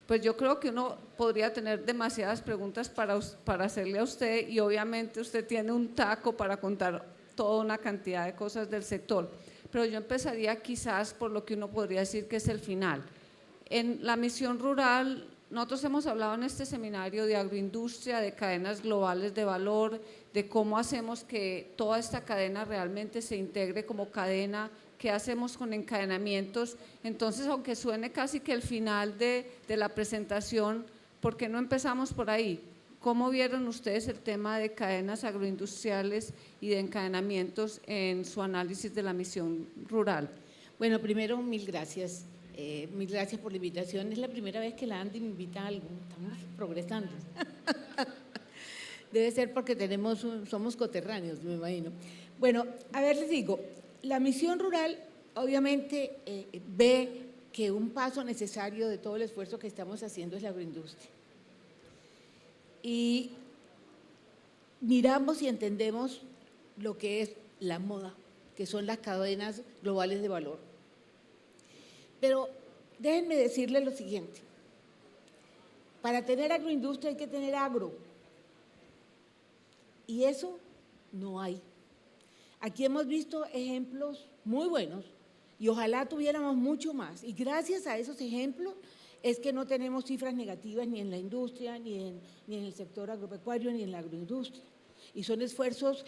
Pues yo creo que uno podría tener demasiadas preguntas para hacerle a usted y obviamente usted tiene un taco para contar toda una cantidad de cosas del sector. Pero yo empezaría quizás por lo que uno podría decir que es el final. En la misión rural, nosotros hemos hablado en este seminario de agroindustria, de cadenas globales de valor, de cómo hacemos que toda esta cadena realmente se integre como cadena, qué hacemos con encadenamientos. Entonces, aunque suene casi que el final de la presentación, ¿por qué no empezamos por ahí? ¿Cómo vieron ustedes el tema de cadenas agroindustriales y de encadenamientos en su análisis de la misión rural? Bueno, primero, mil gracias. Mil gracias por la invitación. Es la primera vez que la Andy me invita a algo. Estamos progresando. Debe ser porque somos coterráneos, me imagino. Bueno, a ver, les digo, la misión rural obviamente ve que un paso necesario de todo el esfuerzo que estamos haciendo es la agroindustria. Y miramos y entendemos lo que es la moda, que son las cadenas globales de valor. Pero déjenme decirles lo siguiente, para tener agroindustria hay que tener agro, y eso no hay. Aquí hemos visto ejemplos muy buenos y ojalá tuviéramos mucho más, y gracias a esos ejemplos es que no tenemos cifras negativas ni en la industria, ni en el sector agropecuario, ni en la agroindustria, y son esfuerzos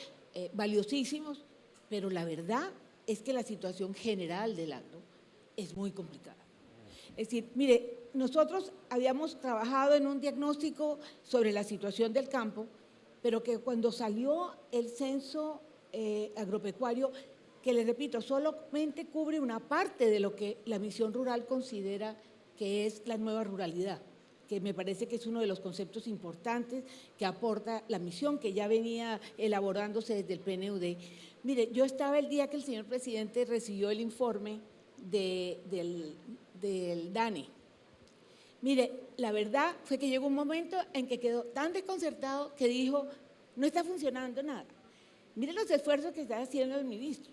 valiosísimos, pero la verdad es que la situación general del agro es muy complicada. Es decir, mire, nosotros habíamos trabajado en un diagnóstico sobre la situación del campo, pero que cuando salió el censo agropecuario, que les repito, solamente cubre una parte de lo que la misión rural considera que es la nueva ruralidad, que me parece que es uno de los conceptos importantes que aporta la misión, que ya venía elaborándose desde el PNUD. Mire, yo estaba el día que el señor presidente recibió el informe del DANE. Mire, la verdad fue que llegó un momento en que quedó tan desconcertado que dijo, no está funcionando nada. Mire los esfuerzos que está haciendo el ministro,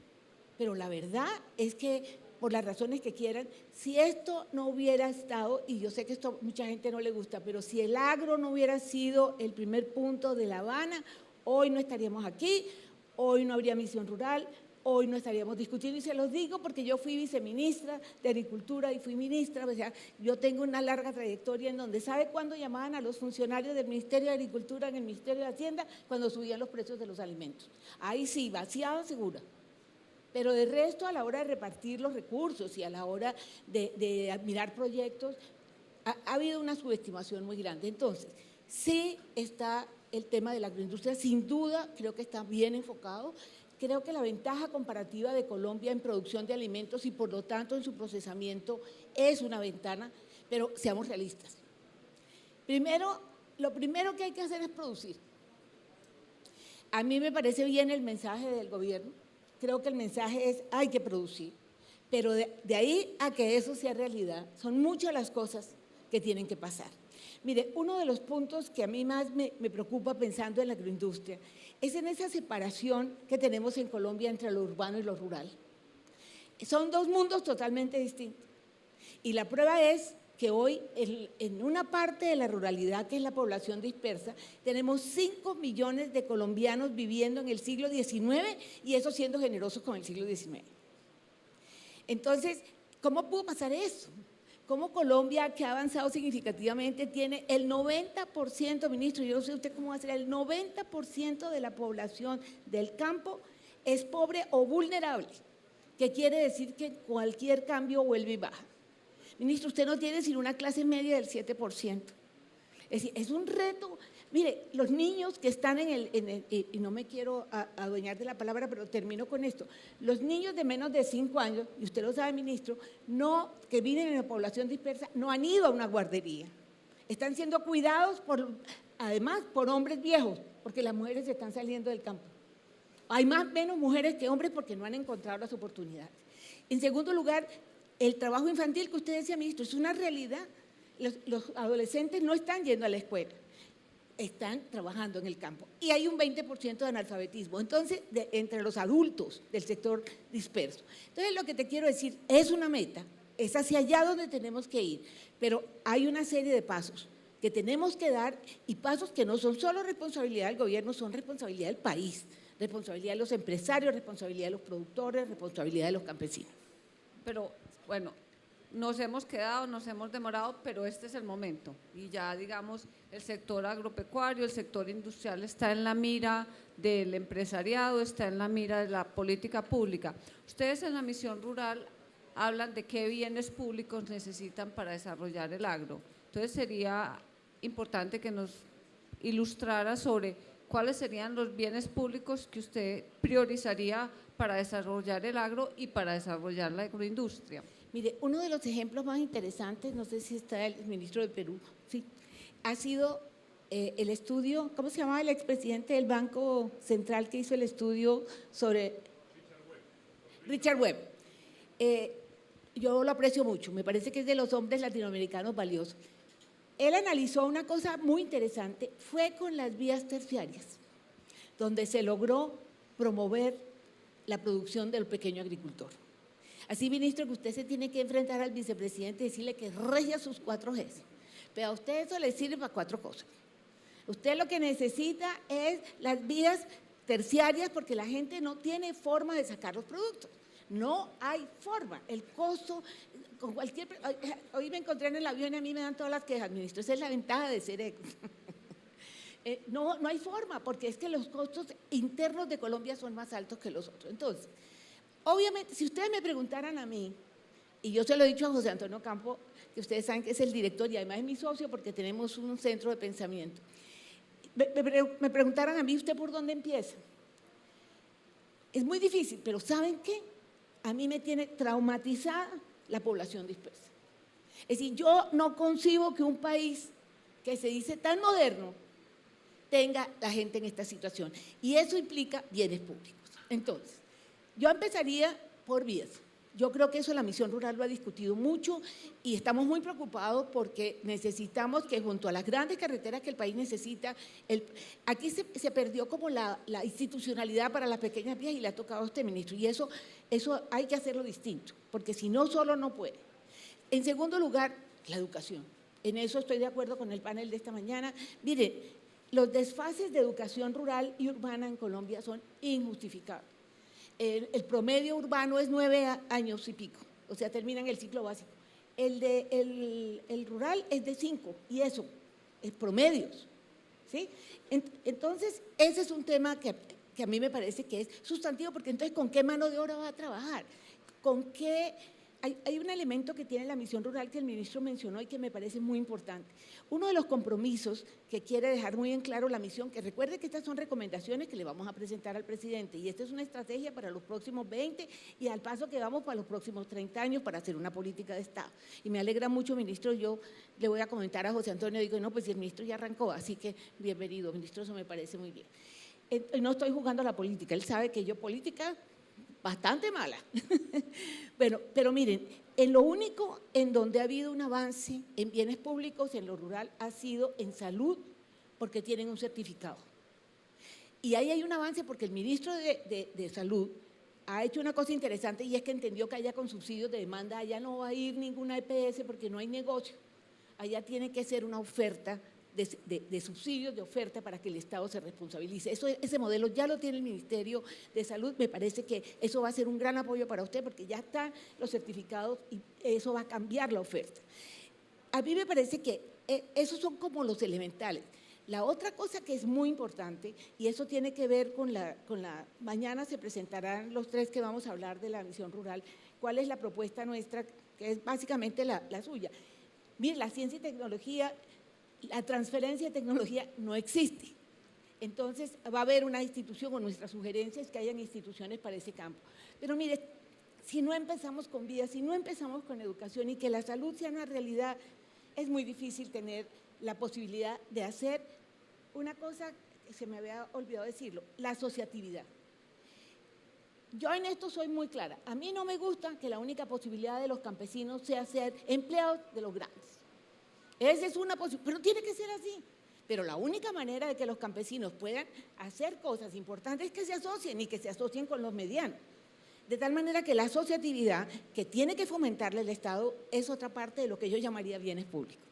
pero la verdad es que, por las razones que quieran, si esto no hubiera estado, y yo sé que esto mucha gente no le gusta, pero si el agro no hubiera sido el primer punto de La Habana, hoy no estaríamos aquí, hoy no habría misión rural, hoy no estaríamos discutiendo, y se los digo porque yo fui viceministra de Agricultura y fui ministra, o sea, yo tengo una larga trayectoria en donde, ¿sabe cuándo llamaban a los funcionarios del Ministerio de Agricultura en el Ministerio de Hacienda? Cuando subían los precios de los alimentos. Ahí sí, vaciada segura. Pero de resto, a la hora de repartir los recursos y a la hora de admirar proyectos, ha habido una subestimación muy grande. Entonces, sí está el tema de la agroindustria, sin duda, creo que está bien enfocado. Creo que la ventaja comparativa de Colombia en producción de alimentos y por lo tanto en su procesamiento es una ventana, pero seamos realistas. Primero, lo primero que hay que hacer es producir. A mí me parece bien el mensaje del gobierno, creo que el mensaje es hay que producir, pero de ahí a que eso sea realidad, son muchas las cosas que tienen que pasar. Mire, uno de los puntos que a mí más me preocupa pensando en la agroindustria es en esa separación que tenemos en Colombia entre lo urbano y lo rural. Son dos mundos totalmente distintos. Y la prueba es que hoy en una parte de la ruralidad, que es la población dispersa, tenemos 5 millones de colombianos viviendo en el siglo XIX y eso siendo generosos con el siglo XIX. Entonces, ¿cómo pudo pasar eso? ¿Cómo Colombia, que ha avanzado significativamente, tiene el 90%, ministro, yo no sé usted cómo va a ser, el 90% de la población del campo es pobre o vulnerable, que quiere decir que cualquier cambio vuelve y baja? Ministro, usted no tiene sino una clase media del 7%. Es decir, es un reto. Mire, los niños que están y no me quiero adueñar de la palabra, pero termino con esto. Los niños de menos de 5 años, y usted lo sabe, ministro, que viven en la población dispersa, no han ido a una guardería. Están siendo cuidados, además, por hombres viejos, porque las mujeres están saliendo del campo. Hay menos mujeres que hombres porque no han encontrado las oportunidades. En segundo lugar, el trabajo infantil que usted decía, ministro, es una realidad. Los adolescentes no están yendo a la escuela, están trabajando en el campo. Y hay un 20% de analfabetismo, entonces, entre los adultos del sector disperso. Entonces, lo que te quiero decir, es una meta, es hacia allá donde tenemos que ir, pero hay una serie de pasos que tenemos que dar y pasos que no son solo responsabilidad del gobierno, son responsabilidad del país, responsabilidad de los empresarios, responsabilidad de los productores, responsabilidad de los campesinos. Pero bueno, nos hemos quedado, nos hemos demorado, pero este es el momento. Y ya, digamos, el sector agropecuario, el sector industrial está en la mira del empresariado, está en la mira de la política pública. Ustedes en la misión rural hablan de qué bienes públicos necesitan para desarrollar el agro. Entonces sería importante que nos ilustrara sobre cuáles serían los bienes públicos que usted priorizaría para desarrollar el agro y para desarrollar la agroindustria. Mire, uno de los ejemplos más interesantes, no sé si está el ministro de Perú, sí, ha sido el estudio, ¿cómo se llamaba el expresidente del Banco Central que hizo el estudio sobre… Richard Webb. Yo lo aprecio mucho, me parece que es de los hombres latinoamericanos valiosos. Él analizó una cosa muy interesante, fue con las vías terciarias, donde se logró promover la producción del pequeño agricultor. Así, ministro, que usted se tiene que enfrentar al vicepresidente y decirle que regia sus 4 Gs. Pero a usted eso le sirve para 4 cosas. Usted lo que necesita es las vías terciarias porque la gente no tiene forma de sacar los productos. No hay forma. El costo, con cualquier… Hoy me encontré en el avión y a mí me dan todas las quejas, ministro. Esa es la ventaja de ser eco. No hay forma, porque es que los costos internos de Colombia son más altos que los otros. Entonces, obviamente, si ustedes me preguntaran a mí, y yo se lo he dicho a José Antonio Campo, que ustedes saben que es el director y además es mi socio porque tenemos un centro de pensamiento, me preguntaran a mí, ¿usted por dónde empieza? Es muy difícil, pero ¿saben qué? A mí me tiene traumatizada la población dispersa. Es decir, yo no concibo que un país que se dice tan moderno tenga la gente en esta situación. Y eso implica bienes públicos. Entonces, yo empezaría por vías. Yo creo que eso la misión rural lo ha discutido mucho y estamos muy preocupados porque necesitamos que junto a las grandes carreteras que el país necesita, aquí se perdió como la institucionalidad para las pequeñas vías y le ha tocado a este ministro. Y eso hay que hacerlo distinto, porque si no, solo no puede. En segundo lugar, la educación. En eso estoy de acuerdo con el panel de esta mañana. Miren, los desfases de educación rural y urbana en Colombia son injustificables. El promedio urbano es 9 años y pico, o sea, terminan el ciclo básico. El rural es de 5, y eso, es promedios, ¿sí? Entonces, ese es un tema que a mí me parece que es sustantivo, porque entonces, ¿con qué mano de obra va a trabajar? ¿Con qué? Hay un elemento que tiene la misión rural que el ministro mencionó y que me parece muy importante. Uno de los compromisos que quiere dejar muy en claro la misión, que recuerde que estas son recomendaciones que le vamos a presentar al presidente y esta es una estrategia para los próximos 20 y al paso que vamos para los próximos 30 años para hacer una política de Estado. Y me alegra mucho, ministro, yo le voy a comentar a José Antonio, digo, no, pues el ministro ya arrancó, así que bienvenido, ministro, eso me parece muy bien. No estoy jugando a la política, él sabe que yo política… bastante mala. Pero miren, en lo único en donde ha habido un avance en bienes públicos en lo rural ha sido en salud, porque tienen un certificado. Y ahí hay un avance porque el ministro de Salud ha hecho una cosa interesante y es que entendió que allá con subsidios de demanda, allá no va a ir ninguna EPS porque no hay negocio. Allá tiene que ser una oferta de subsidios, de oferta para que el Estado se responsabilice. Ese modelo ya lo tiene el Ministerio de Salud, me parece que eso va a ser un gran apoyo para usted porque ya están los certificados y eso va a cambiar la oferta. A mí me parece que esos son como los elementales. La otra cosa que es muy importante, y eso tiene que ver con mañana se presentarán los 3 que vamos a hablar de la misión rural, cuál es la propuesta nuestra, que es básicamente la suya. Mire, la ciencia y tecnología… La transferencia de tecnología no existe. Entonces, va a haber una institución, o nuestra sugerencia es que hayan instituciones para ese campo. Pero mire, si no empezamos con vías, si no empezamos con educación y que la salud sea una realidad, es muy difícil tener la posibilidad de hacer una cosa que se me había olvidado decirlo, la asociatividad. Yo en esto soy muy clara. A mí no me gusta que la única posibilidad de los campesinos sea ser empleados de los grandes. Esa es una posibilidad, pero tiene que ser así. Pero la única manera de que los campesinos puedan hacer cosas importantes es que se asocien y que se asocien con los medianos. De tal manera que la asociatividad que tiene que fomentarle el Estado es otra parte de lo que yo llamaría bienes públicos.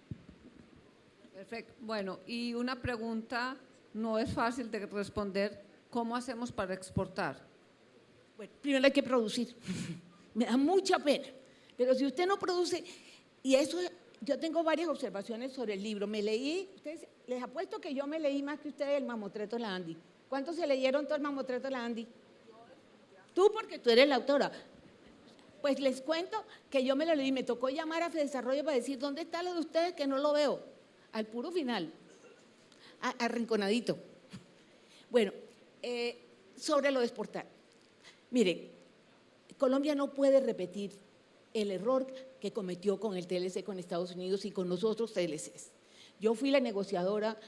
Perfecto. Bueno, y una pregunta no es fácil de responder, ¿cómo hacemos para exportar? Bueno, primero hay que producir. Me da mucha pena, pero si usted no produce, y eso, yo tengo varias observaciones sobre el libro, me leí, ustedes, les apuesto que yo me leí más que ustedes el Mamotreto de la Andy. ¿Cuántos se leyeron todo el Mamotreto de la Andy? Tú, porque tú eres la autora. Pues les cuento que yo me lo leí, me tocó llamar a Fedesarrollo para decir, ¿dónde está lo de ustedes que no lo veo? Al puro final, arrinconadito. Bueno, sobre lo de exportar. Miren, Colombia no puede repetir el error que cometió con el TLC con Estados Unidos y con los otros TLCs. Yo fui la negociadora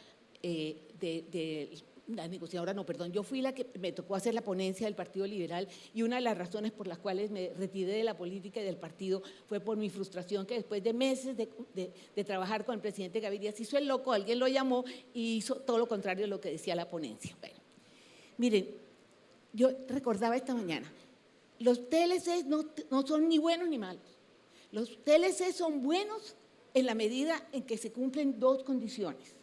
yo fui la que me tocó hacer la ponencia del Partido Liberal y una de las razones por las cuales me retiré de la política y del partido fue por mi frustración que después de meses de trabajar con el presidente Gaviria se hizo el loco, alguien lo llamó y hizo todo lo contrario de lo que decía la ponencia. Bueno, miren, yo recordaba esta mañana, los TLCs no son ni buenos ni malos. Los TLCs son buenos en la medida en que se cumplen dos condiciones.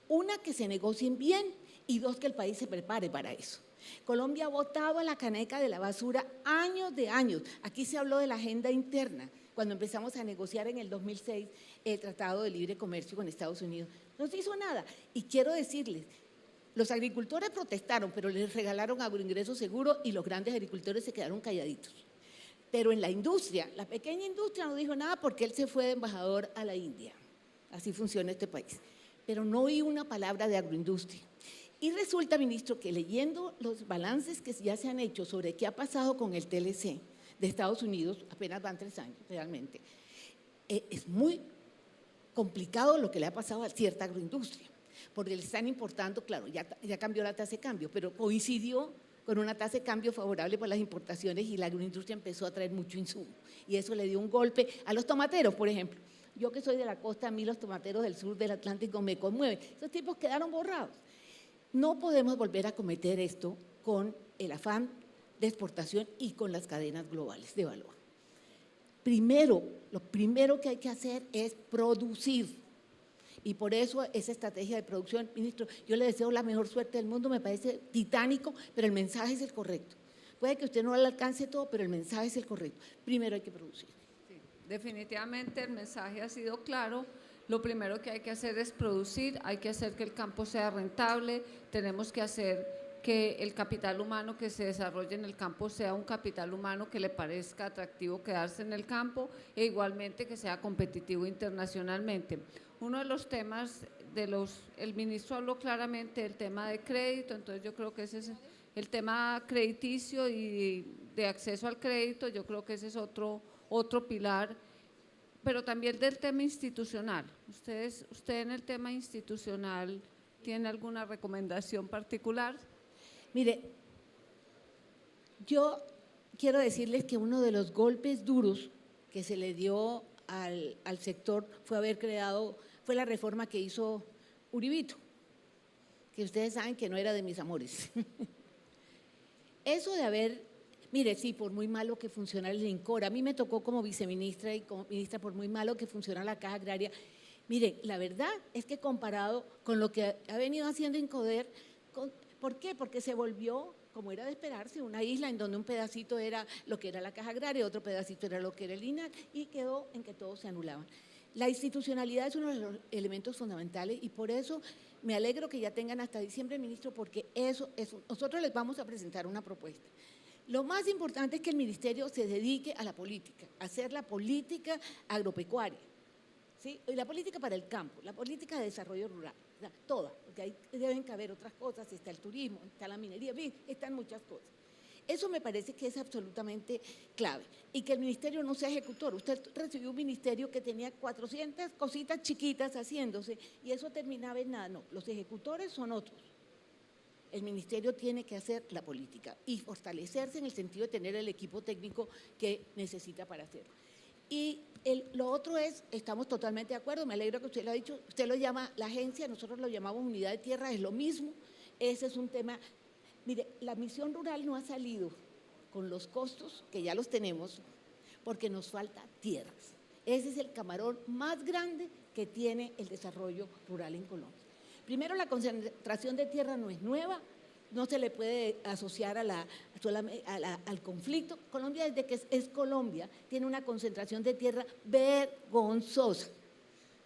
Una, que se negocien bien y dos, que el país se prepare para eso. Colombia ha botado a la caneca de la basura años de años. Aquí se habló de la agenda interna, cuando empezamos a negociar en el 2006 el Tratado de Libre Comercio con Estados Unidos. No se hizo nada. Y quiero decirles, los agricultores protestaron, pero les regalaron agroingreso seguro y los grandes agricultores se quedaron calladitos. Pero en la industria, la pequeña industria no dijo nada porque él se fue de embajador a la India. Así funciona este país. Pero no oí una palabra de agroindustria. Y resulta, ministro, que leyendo los balances que ya se han hecho sobre qué ha pasado con el TLC de Estados Unidos, apenas van 3 años realmente, es muy complicado lo que le ha pasado a cierta agroindustria, porque le están importando, claro, ya cambió la tasa de cambio, pero coincidió con una tasa de cambio favorable para las importaciones y la agroindustria empezó a traer mucho insumo. Y eso le dio un golpe a los tomateros, por ejemplo. Yo que soy de la costa, a mí los tomateros del sur del Atlántico me conmueven. Esos tipos quedaron borrados. No podemos volver a cometer esto con el afán de exportación y con las cadenas globales de valor. Primero, lo primero que hay que hacer es producir. Y por eso esa estrategia de producción, ministro, yo le deseo la mejor suerte del mundo, me parece titánico, pero el mensaje es el correcto. Puede que usted no le alcance todo, pero el mensaje es el correcto. Primero hay que producir. Sí, definitivamente el mensaje ha sido claro. Lo primero que hay que hacer es producir, hay que hacer que el campo sea rentable, tenemos que hacer que el capital humano que se desarrolle en el campo sea un capital humano que le parezca atractivo quedarse en el campo e igualmente que sea competitivo internacionalmente. Uno de los temas el ministro habló claramente del tema de crédito, entonces yo creo que ese es el tema crediticio y de acceso al crédito, yo creo que ese es otro pilar, pero también del tema institucional. ¿Usted en el tema institucional tiene alguna recomendación particular? Mire, yo quiero decirles que uno de los golpes duros que se le dio al sector fue la reforma que hizo Uribito, que ustedes saben que no era de mis amores. Eso de mire, sí, por muy malo que funciona el INCOR, a mí me tocó como viceministra y como ministra, por muy malo que funciona la Caja Agraria. Mire, la verdad es que comparado con lo que ha venido haciendo INCODER, ¿por qué? Porque se volvió, como era de esperarse, una isla en donde un pedacito era lo que era la Caja Agraria, otro pedacito era lo que era el INAC, y quedó en que todos se anulaban. La institucionalidad es uno de los elementos fundamentales y por eso me alegro que ya tengan hasta diciembre, ministro, porque nosotros les vamos a presentar una propuesta. Lo más importante es que el ministerio se dedique a la política, a hacer la política agropecuaria, ¿sí? Y la política para el campo, la política de desarrollo rural, toda, porque ahí deben caber otras cosas, está el turismo, está la minería, están muchas cosas. Eso me parece que es absolutamente clave y que el ministerio no sea ejecutor. Usted recibió un ministerio que tenía 400 cositas chiquitas haciéndose y eso terminaba en nada. No, los ejecutores son otros. El ministerio tiene que hacer la política y fortalecerse en el sentido de tener el equipo técnico que necesita para hacerlo. Y lo otro es, estamos totalmente de acuerdo, me alegro que usted lo ha dicho, usted lo llama la agencia, nosotros lo llamamos unidad de tierra, es lo mismo, ese es un tema. Mire, la misión rural no ha salido con los costos que ya los tenemos, porque nos falta tierras. Ese es el camarón más grande que tiene el desarrollo rural en Colombia. Primero, la concentración de tierra no es nueva, no se le puede asociar al conflicto. Colombia, desde que es Colombia, tiene una concentración de tierra vergonzosa,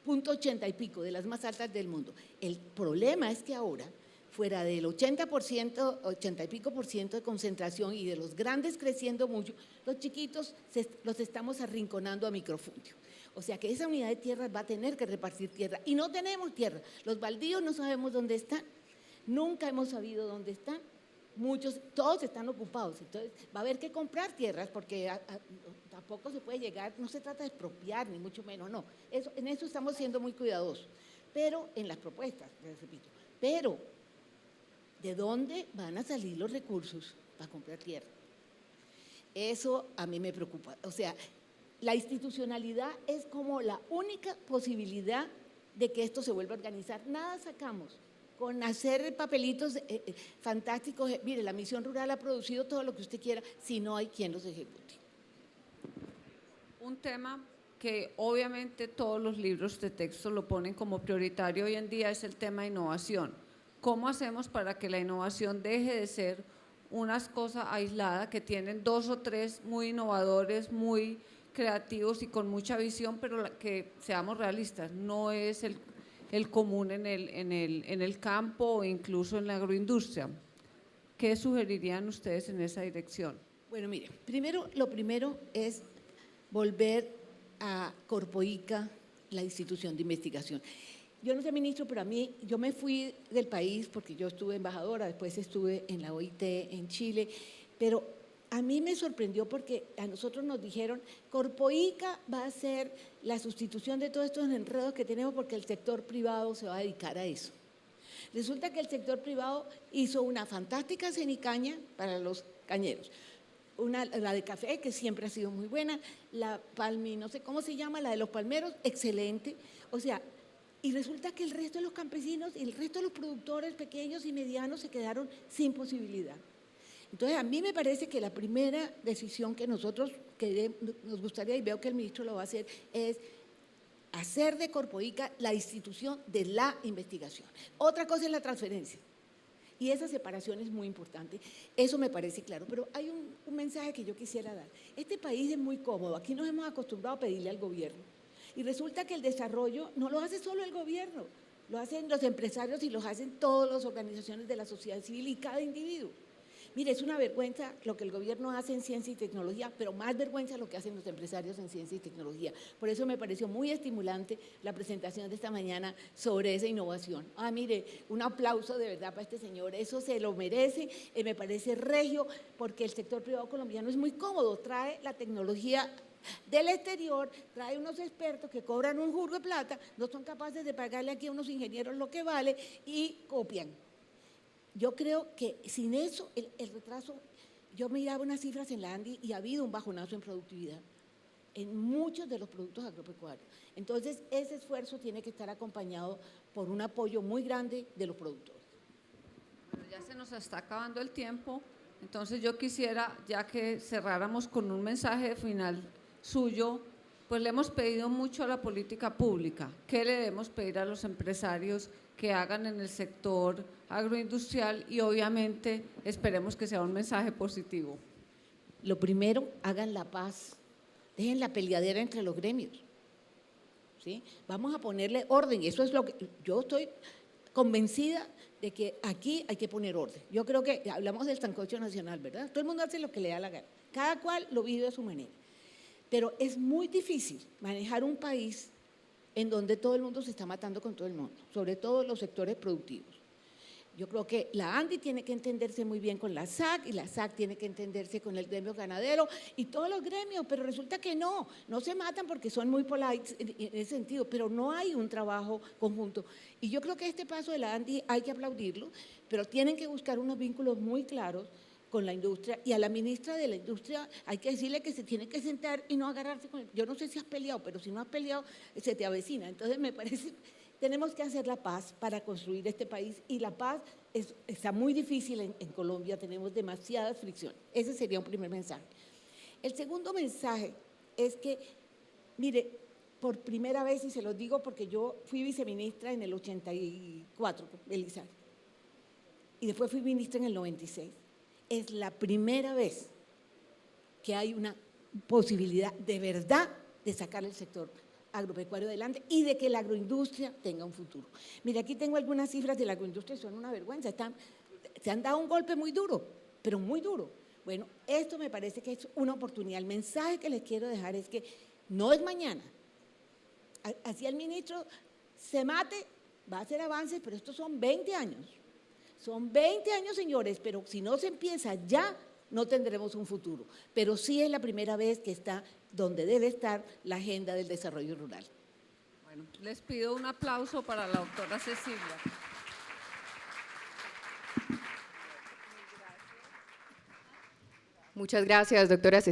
0.80 y pico, de las más altas del mundo. El problema es que ahora, fuera del 80%, 80 y pico por ciento de concentración y de los grandes creciendo mucho, los chiquitos los estamos arrinconando a microfundio. O sea que esa unidad de tierra va a tener que repartir tierra y no tenemos tierra. Los baldíos no sabemos dónde están, nunca hemos sabido dónde están. Todos están ocupados, entonces va a haber que comprar tierras porque tampoco se puede llegar, no se trata de expropiar ni mucho menos, no. En eso estamos siendo muy cuidadosos, pero en las propuestas, les repito, pero ¿de dónde van a salir los recursos para comprar tierra? Eso a mí me preocupa. O sea, la institucionalidad es como la única posibilidad de que esto se vuelva a organizar. Nada sacamos con hacer papelitos fantásticos. Mire, la misión rural ha producido todo lo que usted quiera si no hay quien los ejecute. Un tema que obviamente todos los libros de texto lo ponen como prioritario hoy en día es el tema de innovación. ¿Cómo hacemos para que la innovación deje de ser unas cosas aisladas que tienen 2 o 3 muy innovadores, muy creativos y con mucha visión, pero que seamos realistas, no es el común en el campo o incluso en la agroindustria? ¿Qué sugerirían ustedes en esa dirección? Bueno, mire, lo primero es volver a Corpoica, la institución de investigación. Yo no sé, ministro, pero yo me fui del país porque yo estuve embajadora, después estuve en la OIT en Chile, pero a mí me sorprendió porque a nosotros nos dijeron, Corpoica va a ser la sustitución de todos estos enredos que tenemos porque el sector privado se va a dedicar a eso. Resulta que el sector privado hizo una fantástica cenicaña para los cañeros, la de café, que siempre ha sido muy buena, la palmi, no sé cómo se llama, la de los palmeros, excelente, o sea, y resulta que el resto de los campesinos y el resto de los productores pequeños y medianos se quedaron sin posibilidad. Entonces, a mí me parece que la primera decisión que nos gustaría, y veo que el ministro lo va a hacer, es hacer de Corpoica la institución de la investigación. Otra cosa es la transferencia. Y esa separación es muy importante, eso me parece claro. Pero hay un mensaje que yo quisiera dar. Este país es muy cómodo, aquí nos hemos acostumbrado a pedirle al gobierno. Y resulta que el desarrollo no lo hace solo el gobierno, lo hacen los empresarios y lo hacen todas las organizaciones de la sociedad civil y cada individuo. Mire, es una vergüenza lo que el gobierno hace en ciencia y tecnología, pero más vergüenza lo que hacen los empresarios en ciencia y tecnología. Por eso me pareció muy estimulante la presentación de esta mañana sobre esa innovación. Mire, un aplauso de verdad para este señor, eso se lo merece, me parece regio, porque el sector privado colombiano es muy cómodo, trae la tecnología del exterior, trae unos expertos que cobran un jurgo de plata, no son capaces de pagarle aquí a unos ingenieros lo que vale y copian. Yo creo que sin eso, el retraso, yo miraba unas cifras en la ANDI y ha habido un bajonazo en productividad en muchos de los productos agropecuarios. Entonces, ese esfuerzo tiene que estar acompañado por un apoyo muy grande de los productores. Bueno, ya se nos está acabando el tiempo, entonces yo quisiera, ya que cerráramos con un mensaje final suyo, pues le hemos pedido mucho a la política pública. ¿Qué le debemos pedir a los empresarios que hagan en el sector agroindustrial? Y obviamente esperemos que sea un mensaje positivo. Lo primero, hagan la paz, dejen la peleadera entre los gremios, ¿sí? Vamos a ponerle orden, y eso es lo que yo estoy convencida de que aquí hay que poner orden. Yo creo que hablamos del sancocho nacional, ¿verdad? Todo el mundo hace lo que le da la gana, cada cual lo vive a su manera. Pero es muy difícil manejar un país en donde todo el mundo se está matando con todo el mundo, sobre todo los sectores productivos. Yo creo que la ANDI tiene que entenderse muy bien con la SAC y la SAC tiene que entenderse con el gremio ganadero y todos los gremios, pero resulta que no se matan porque son muy polite en ese sentido, pero no hay un trabajo conjunto. Y yo creo que este paso de la ANDI hay que aplaudirlo, pero tienen que buscar unos vínculos muy claros con la industria, y a la ministra de la industria hay que decirle que se tiene que sentar y no agarrarse con él. Yo no sé si has peleado, pero si no has peleado, se te avecina. Entonces me parece Tenemos que hacer la paz para construir este país y la paz está muy difícil en Colombia, tenemos demasiadas fricciones. Ese sería un primer mensaje. El segundo mensaje es que, mire, por primera vez, y se lo digo porque yo fui viceministra en el 84, Elizabeth, y después fui ministra en el 96. Es la primera vez que hay una posibilidad de verdad de sacar el sector agropecuario adelante y de que la agroindustria tenga un futuro. Mira, aquí tengo algunas cifras de la agroindustria, son una vergüenza, se han dado un golpe muy duro, pero muy duro. Bueno, esto me parece que es una oportunidad. El mensaje que les quiero dejar es que no es mañana. Así el ministro se mate, va a hacer avances, pero estos son 20 años. Son 20 años, señores, pero si no se empieza ya, no tendremos un futuro. Pero sí es la primera vez que está donde debe estar la agenda del desarrollo rural. Bueno, les pido un aplauso para la doctora Cecilia. Muchas gracias, doctora Cecilia.